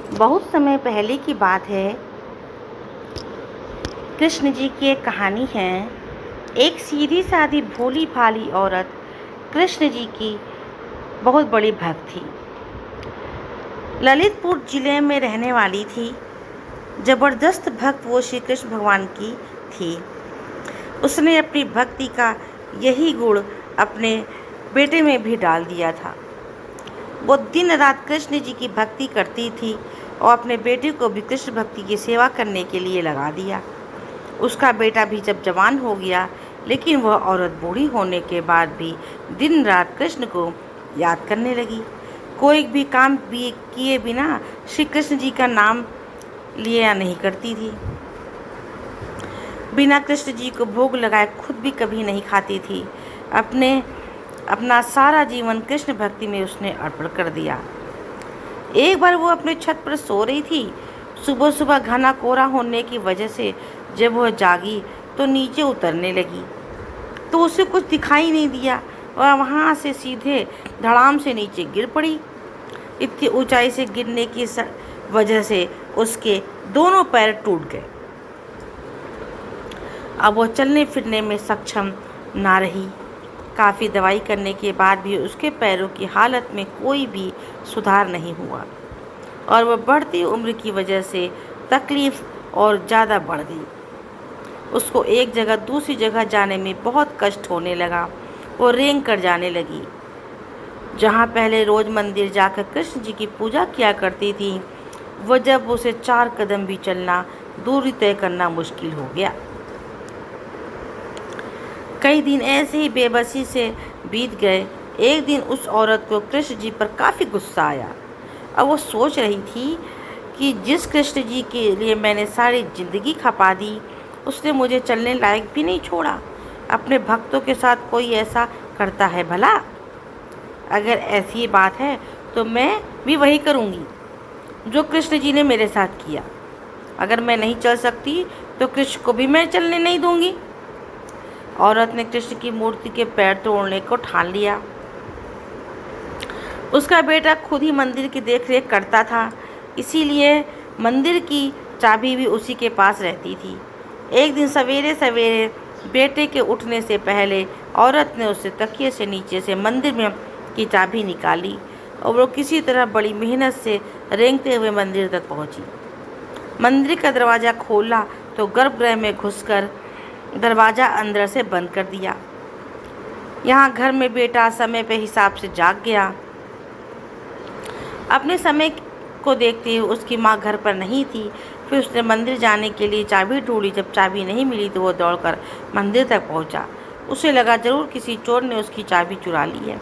बहुत समय पहले की बात है। कृष्ण जी की एक कहानी है। एक सीधी सादी भोली भाली औरत कृष्ण जी की बहुत बड़ी भक्त थी। ललितपुर जिले में रहने वाली थी। जबरदस्त भक्त वो श्री कृष्ण भगवान की थी। उसने अपनी भक्ति का यही गुण अपने बेटे में भी डाल दिया था। वो दिन रात कृष्ण जी की भक्ति करती थी और अपने बेटे को भी कृष्ण भक्ति की सेवा करने के लिए लगा दिया। उसका बेटा भी जब जवान हो गया, लेकिन वह औरत बूढ़ी होने के बाद भी दिन रात कृष्ण को याद करने लगी। कोई भी काम भी किए बिना श्री कृष्ण जी का नाम लिया नहीं करती थी। बिना कृष्ण जी को भोग लगाए खुद भी कभी नहीं खाती थी। अपना सारा जीवन कृष्ण भक्ति में उसने अर्पण कर दिया। एक बार वो अपने छत पर सो रही थी। सुबह सुबह घना कोहरा होने की वजह से जब वह जागी तो नीचे उतरने लगी तो उसे कुछ दिखाई नहीं दिया। वह वहाँ से सीधे धड़ाम से नीचे गिर पड़ी। इतनी ऊंचाई से गिरने की वजह से उसके दोनों पैर टूट गए। अब वह चलने फिरने में सक्षम ना रही। काफ़ी दवाई करने के बाद भी उसके पैरों की हालत में कोई भी सुधार नहीं हुआ और वह बढ़ती उम्र की वजह से तकलीफ़ और ज़्यादा बढ़ गई। उसको एक जगह दूसरी जगह जाने में बहुत कष्ट होने लगा। वो रेंग कर जाने लगी। जहाँ पहले रोज़ मंदिर जाकर कृष्ण जी की पूजा किया करती थी, वह जब उसे 4 कदम भी चलना, दूरी तय करना मुश्किल हो गया। कई दिन ऐसे ही बेबसी से बीत गए। एक दिन उस औरत को कृष्ण जी पर काफ़ी गुस्सा आया। अब वो सोच रही थी कि जिस कृष्ण जी के लिए मैंने सारी ज़िंदगी खपा दी, उसने मुझे चलने लायक भी नहीं छोड़ा। अपने भक्तों के साथ कोई ऐसा करता है भला? अगर ऐसी बात है तो मैं भी वही करूँगी जो कृष्ण जी ने मेरे साथ किया। अगर मैं नहीं चल सकती तो कृष्ण को भी मैं चलने नहीं दूँगी। औरत ने कृष्ण की मूर्ति के पैर तोड़ने को ठान लिया। उसका बेटा खुद ही मंदिर की देखरेख करता था, इसीलिए मंदिर की चाबी भी उसी के पास रहती थी। एक दिन सवेरे सवेरे बेटे के उठने से पहले औरत ने उससे तकिए से नीचे से मंदिर में की चाबी निकाली और वो किसी तरह बड़ी मेहनत से रेंगते हुए मंदिर तक पहुंची। मंदिर का दरवाज़ा खोला तो गर्भगृह में घुसकर दरवाज़ा अंदर से बंद कर दिया। यहाँ घर में बेटा समय पे हिसाब से जाग गया। अपने समय को देखते हुए उसकी माँ घर पर नहीं थी। फिर उसने मंदिर जाने के लिए चाबी ढूंढी। जब चाबी नहीं मिली तो वो दौड़कर मंदिर तक पहुंचा। उसे लगा जरूर किसी चोर ने उसकी चाबी चुरा ली है।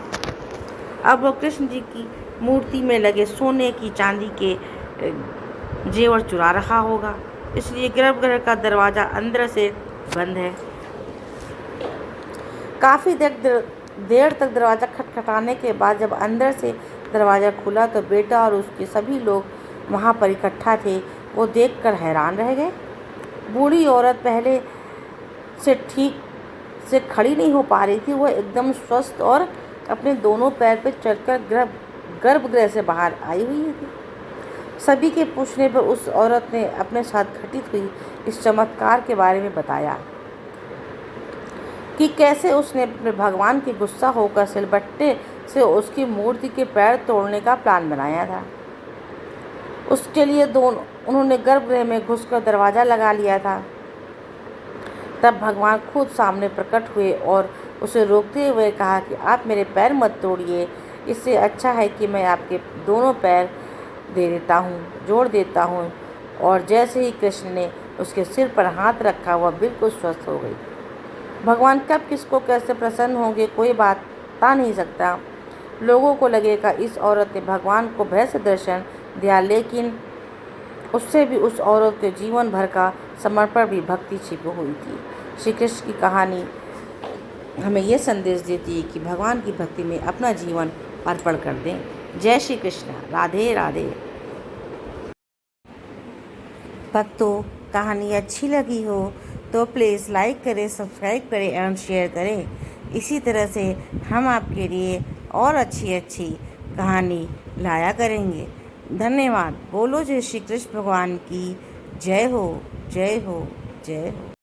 अब वो कृष्ण जी की मूर्ति में लगे सोने की चांदी के जेवर चुरा रहा होगा, इसलिए गर्भगृह का दरवाज़ा अंदर से बंद है। काफ़ी देर तक दरवाज़ा खटखटाने के बाद जब अंदर से दरवाज़ा खुला तो बेटा और उसके सभी लोग वहाँ पर इकट्ठा थे। वो देखकर हैरान रह गए। बूढ़ी औरत पहले से ठीक से खड़ी नहीं हो पा रही थी। वह एकदम स्वस्थ और अपने दोनों पैर पर चढ़कर गर्भगृह से बाहर आई हुई थी। सभी के पूछने पर उस औरत ने अपने साथ घटित हुई इस चमत्कार के बारे में बताया कि कैसे उसने अपने भगवान के गुस्सा होकर सिलबट्टे से उसकी मूर्ति के पैर तोड़ने का प्लान बनाया था। उसके लिए उन्होंने गर्भगृह में घुसकर दरवाज़ा लगा लिया था। तब भगवान खुद सामने प्रकट हुए और उसे रोकते हुए कहा कि आप मेरे पैर मत तोड़िए, इससे अच्छा है कि मैं आपके दोनों पैर जोड़ देता हूँ। और जैसे ही कृष्ण ने उसके सिर पर हाथ रखा, वह बिल्कुल स्वस्थ हो गई। भगवान कब किसको कैसे प्रसन्न होंगे कोई बता नहीं सकता। लोगों को लगेगा इस औरत ने भगवान को भय से दर्शन दिया, लेकिन उससे भी उस औरत के जीवन भर का समर्पण भी भक्ति छिपी हुई थी। श्री कृष्ण की कहानी हमें यह संदेश देती है कि भगवान की भक्ति में अपना जीवन अर्पण कर दें। जय श्री कृष्ण। राधे राधे। भक्तों, कहानी अच्छी लगी हो तो प्लीज़ लाइक करें, सब्सक्राइब करें एवं शेयर करें। इसी तरह से हम आपके लिए और अच्छी अच्छी कहानी लाया करेंगे। धन्यवाद। बोलो जय श्री कृष्ण भगवान की जय हो, जय हो, जय हो।